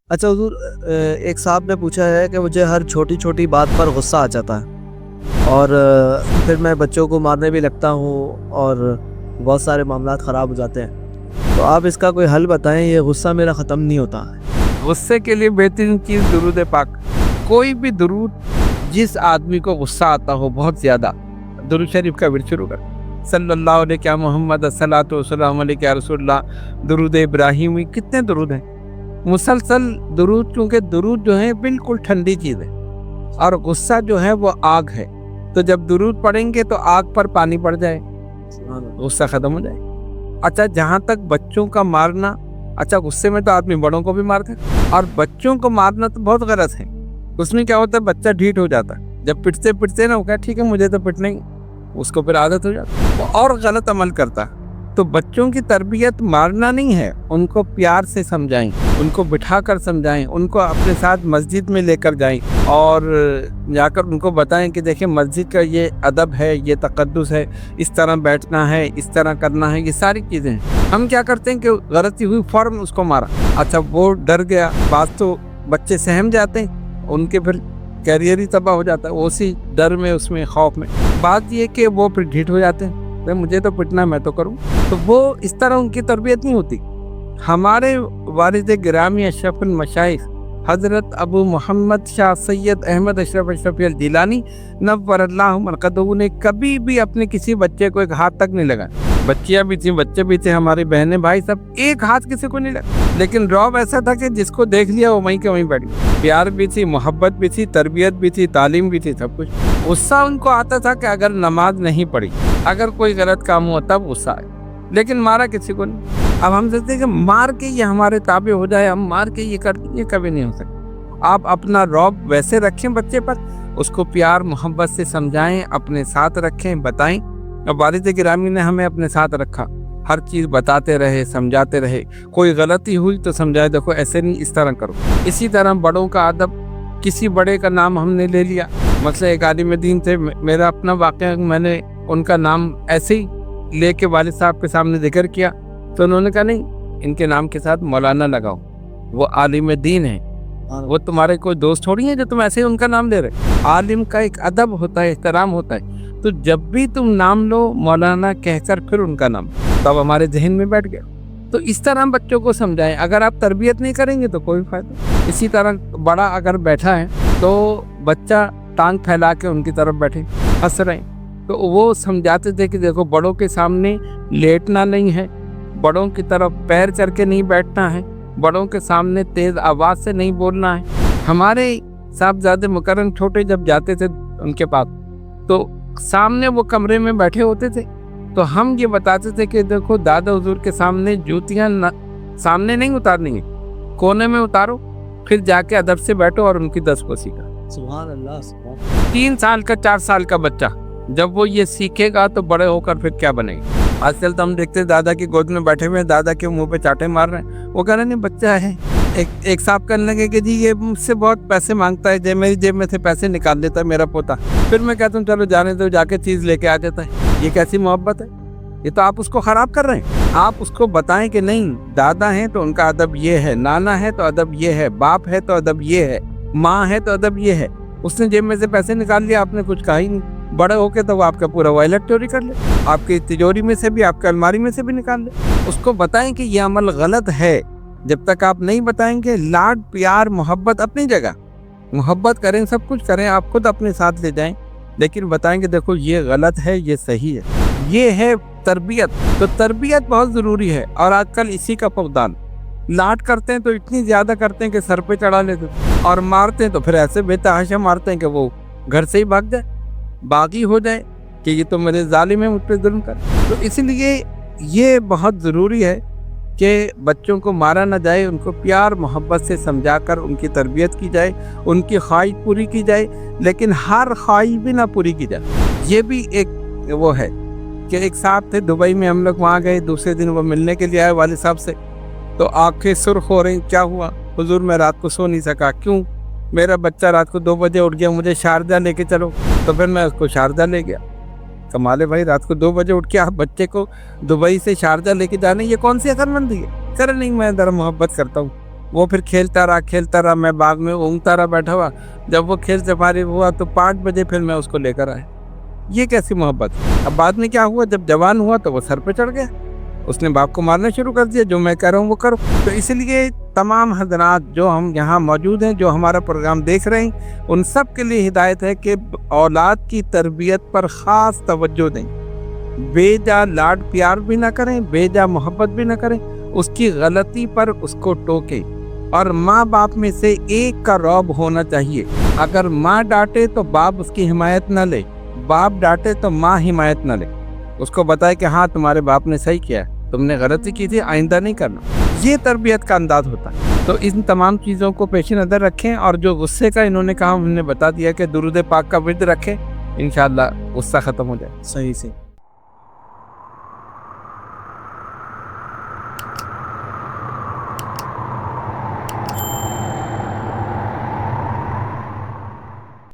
اچھا حضور، ایک صاحب نے پوچھا ہے کہ مجھے ہر چھوٹی چھوٹی بات پر غصہ آ جاتا ہے اور پھر میں بچوں کو مارنے بھی لگتا ہوں اور بہت سارے معاملات خراب ہو جاتے ہیں، تو آپ اس کا کوئی حل بتائیں، یہ غصہ میرا ختم نہیں ہوتا ہے۔ غصے کے لیے بہترین چیز درود پاک۔ کوئی بھی درود، جس آدمی کو غصہ آتا ہو بہت زیادہ، درود شریف کا ورد شروع کر، صلی اللہ علیہ محمد الصلاۃ والسلام علیہ رسول اللہ، درود ابراہیمی، کتنے درود ہیں مسلسل درود، کیونکہ درود جو ہے بالکل ٹھنڈی چیز ہے اور غصہ جو ہے وہ آگ ہے، تو جب درود پڑھیں گے تو آگ پر پانی پڑ جائے، غصہ ختم ہو جائے۔ اچھا، جہاں تک بچوں کا مارنا، اچھا غصے میں تو آدمی بڑوں کو بھی مارتا ہے اور بچوں کو مارنا تو بہت غلط ہے۔ اس میں کیا ہوتا ہے، بچہ ڈھیٹ ہو جاتا ہے، جب پٹتے پٹتے نا، وہ کہا ٹھیک ہے مجھے تو پٹنا ہی، اس کو پھر عادت ہو جاتی ہے، وہ اور غلط عمل کرتا ہے۔ تو بچوں کی تربیت مارنا نہیں ہے، ان کو پیار سے سمجھائیں، ان کو بٹھا کر سمجھائیں، ان کو اپنے ساتھ مسجد میں لے کر جائیں اور جا کر ان کو بتائیں کہ دیکھیں مسجد کا یہ ادب ہے، یہ تقدس ہے، اس طرح بیٹھنا ہے، اس طرح کرنا ہے، یہ ساری چیزیں ہیں۔ ہم کیا کرتے ہیں کہ غلطی ہوئی فوراً اس کو مارا، اچھا وہ ڈر گیا، بعض تو بچے سہم جاتے ہیں، ان کے پھر کیریئر ہی تباہ ہو جاتا ہے اسی ڈر میں، اس میں خوف میں۔ بات یہ کہ وہ پھر ڈھیٹ ہو جاتے ہیں، مجھے تو پٹنا میں تو کروں، تو وہ اس طرح ان کی تربیت نہیں ہوتی۔ ہمارے والد گرامی اشرف المشائخ حضرت ابو محمد شاہ سید احمد اشرفی الجیلانی نور اللہ مرقدہ نے کبھی بھی اپنے کسی بچے کو ایک ہاتھ تک نہیں لگایا۔ بچیاں بھی تھیں، بچے بھی تھے، ہماری بہنیں بھائی سب، ایک ہاتھ کسی کو نہیں لگا، لیکن رعب ایسا تھا کہ جس کو دیکھ لیا وہ وہیں کے وہیں بیٹھ گیا۔ پیار بھی تھی، محبت بھی تھی، تربیت بھی تھی، تعلیم بھی تھی، سب کچھ۔ غصہ ان کو آتا تھا کہ اگر نماز نہیں پڑھی، اگر کوئی غلط کام ہوا تب غصہ آئے، لیکن مارا کسی کو نہیں۔ اب ہم سوچتے ہیں کہ مار کے یہ ہمارے تابع ہو جائے، ہم مار کے یہ کر دیں، یہ کبھی نہیں ہو سکتا۔ آپ اپنا رعب ویسے رکھیں بچے پر، اس کو پیار محبت سے سمجھائیں، اپنے ساتھ رکھیں، بتائیں۔ اب والد گرامی نے ہمیں اپنے ساتھ رکھا، ہر چیز بتاتے رہے، سمجھاتے رہے، کوئی غلطی ہوئی تو سمجھائے، دیکھو ایسے نہیں، اس طرح کرو۔ اسی طرح بڑوں کا ادب، کسی بڑے کا نام ہم نے لے لیا، مثلا ایک عالم دین تھے، میرا اپنا واقعہ، میں نے ان کا نام ایسے ہی لے کے والد صاحب کے سامنے ذکر کیا تو انہوں نے کہا نہیں، ان کے نام کے ساتھ مولانا لگاؤ، وہ عالم دین ہے، وہ تمہارے کوئی دوست تھوڑی ہیں جو تم ایسے ہی ان کا نام لے رہے۔ عالم کا ایک ادب ہوتا ہے، احترام ہوتا ہے، تو جب بھی تم نام لو مولانا کہہ کر پھر ان کا نام، تب ہمارے ذہن میں بیٹھ گیا۔ تو اس طرح بچوں کو سمجھائیں، اگر آپ تربیت نہیں کریں گے تو کوئی فائدہ نہیں۔ اسی طرح بڑا اگر بیٹھا ہے تو بچہ ٹانگ پھیلا کے ان کی طرف بیٹھے، ہنس رہے ہیں، تو وہ سمجھاتے تھے کہ دیکھو بڑوں کے سامنے لیٹنا نہیں ہے، بڑوں کی طرف پیر چڑھ کے نہیں بیٹھنا ہے، بڑوں کے سامنے تیز آواز سے نہیں بولنا ہے۔ ہمارے صاحبزادے مکرم چھوٹے جب جاتے تھے ان کے پاس، تو سامنے وہ کمرے میں بیٹھے ہوتے تھے، تو ہم یہ بتاتے تھے کہ دیکھو دادا حضور کے سامنے جوتیاں سامنے نہیں اتارنی ہیں، کونے میں اتارو، پھر جا کے ادب سے بیٹھو اور ان کی 10 کو سیکھا۔ سبحان اللہ، سبحان اللہ۔ 3 سال کا 4 سال کا بچہ جب وہ یہ سیکھے گا تو بڑے ہو کر پھر کیا بنے گا۔ آج کل تو ہم دیکھتے ہیں دادا کی گود میں بیٹھے ہوئے، دادا کے منہ پہ چاٹے مار رہے ہیں، وہ کہہ رہے ہیں بچہ ہے۔ ایک صاحب کہنے لگے کہ جی یہ مجھ سے بہت پیسے مانگتا ہے، میری جیب میں سے پیسے نکال دیتا ہے میرا پوتا، پھر میں کہتا ہوں چلو جانے دو، جا کے چیز لے کے آ جاتا ہے۔ یہ کیسی محبت ہے؟ یہ تو آپ اس کو خراب کر رہے ہیں۔ آپ اس کو بتائیں کہ نہیں، دادا ہیں تو ان کا ادب یہ ہے، نانا ہے تو ادب یہ ہے، باپ ہے تو ادب یہ ہے، ماں ہے تو ادب یہ ہے۔ اس نے جیب میں سے پیسے نکال لیا، آپ نے کچھ کہا ہی نہیں، بڑے ہو کے تو وہ آپ کا پورا وائلٹ چوری کر لے، آپ کی تجوری میں سے بھی، آپ کے الماری میں سے بھی نکال لے۔ اس کو بتائیں کہ یہ عمل غلط ہے۔ جب تک آپ نہیں بتائیں گے، لاڈ پیار محبت اپنی جگہ، محبت کریں، سب کچھ کریں، آپ خود اپنے ساتھ لے جائیں، لیکن بتائیں کہ دیکھو یہ غلط ہے، یہ صحیح ہے، یہ ہے تربیت۔ تو تربیت بہت ضروری ہے، اور آج کل اسی کا فقدان۔ لاڈ کرتے ہیں تو اتنی زیادہ کرتے ہیں کہ سر پہ چڑھا لیتے ہیں، اور مارتے ہیں تو پھر ایسے بے تحاشا مارتے ہیں کہ وہ گھر سے ہی بھاگ جائے، باغی ہو جائے کہ یہ تو میرے ظالم ہے، مجھ پہ ظلم کر۔ تو اس لیے یہ بہت ضروری ہے کہ بچوں کو مارا نہ جائے، ان کو پیار محبت سے سمجھا کر ان کی تربیت کی جائے، ان کی خواہش پوری کی جائے، لیکن ہر خواہش بھی نہ پوری کی جائے۔ یہ بھی ایک وہ ہے کہ ایک صاحب تھے دبئی میں، ہم لوگ وہاں گئے، دوسرے دن وہ ملنے کے لیے آئے والد صاحب سے، تو آنکھیں سرخ ہو رہی، کیا ہوا حضور؟ میں رات کو سو نہیں سکا۔ کیوں؟ میرا بچہ رات کو 2 بجے اٹھ گیا، مجھے شارجہ لے کے چلو، تو پھر میں اس کو شارجہ لے گیا۔ کمال ہے بھائی، رات کو 2 بجے اٹھ کے آپ بچے کو دبئی سے شارجہ لے کے جانے، یہ کون سی عقل مندی ہے؟ چلے نہیں، میں ذرا محبت کرتا ہوں، وہ پھر کھیلتا رہا, میں باغ میں اونگتا رہا بیٹھا ہوا. جب وہ کھیل سے فارغ ہوا تو 5 بجے پھر میں اس کو لے کر آیا. یہ کیسی محبت؟ اب بعد میں کیا ہوا, جب جوان ہوا تو وہ سر پہ چڑھ گیا, اس نے باپ کو مارنا شروع کر دیا, جو میں کہہ رہا ہوں وہ کرو. تو اس لیے تمام حضرات جو ہم یہاں موجود ہیں, جو ہمارا پروگرام دیکھ رہے ہیں, ان سب کے لیے ہدایت ہے کہ اولاد کی تربیت پر خاص توجہ دیں. بے جا لاڈ پیار بھی نہ کریں, بے جا محبت بھی نہ کریں, اس کی غلطی پر اس کو ٹوکیں. اور ماں باپ میں سے ایک کا رعب ہونا چاہیے. اگر ماں ڈانٹے تو باپ اس کی حمایت نہ لے, باپ ڈانٹے تو ماں حمایت نہ لے. اس کو بتائے کہ ہاں تمہارے باپ نے صحیح کیا ہے, تم نے غلطی کی تھی, آئندہ نہیں کرنا. یہ تربیت کا انداز ہوتا ہے. تو ان تمام چیزوں کو پیش نظر رکھیں. اور جو غصے کا انہوں نے کہا, ہم نے بتا دیا کہ درود پاک کا ورد رکھیں, انشاءاللہ غصہ ختم ہو جائے. صحیح سے